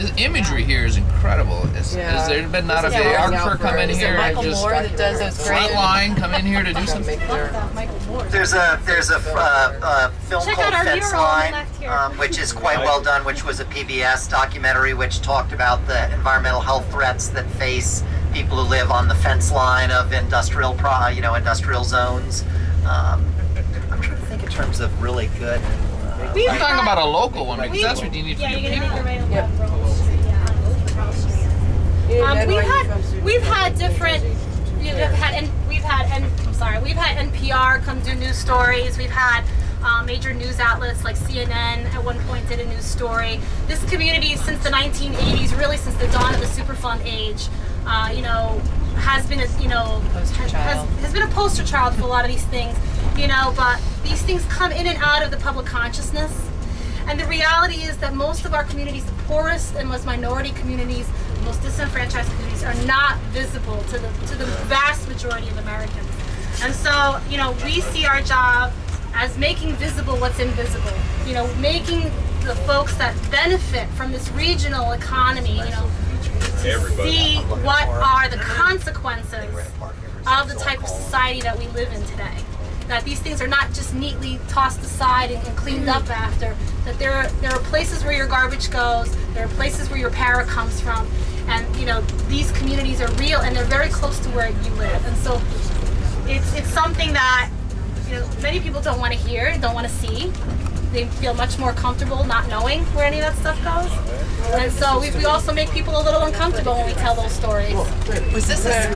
the imagery here is incredible. Has there been not a videographer come in here and just frontline come in here to do something? There's a film called Fence Line, which is quite well done, which was a PBS documentary which talked about the environmental health threats that face people who live on the fence line of industrial zones. I'm trying to think in terms of really good. We're talking about a local one because that's what you need for your people. We've had different. We've had NPR come do news stories. We've had major news outlets like CNN at one point did a news story. This community, since the 1980s, really since the dawn of the Superfund age, has been has been a poster child for a lot of these things. But these things come in and out of the public consciousness. And the reality is that most of our communities, the poorest and most minority communities, the most disenfranchised communities, are not visible to the vast majority of Americans. And so, we see our job as making visible what's invisible. Making the folks that benefit from this regional economy, to see what are the consequences of the type of society that we live in today. That these things are not just neatly tossed aside and cleaned up after. That there are places where your garbage goes. There are places where your power comes from, and these communities are real and they're very close to where you live. And so it's something that many people don't want to hear, don't want to see. They feel much more comfortable not knowing where any of that stuff goes. And so we also make people a little uncomfortable when we tell those stories. Was this a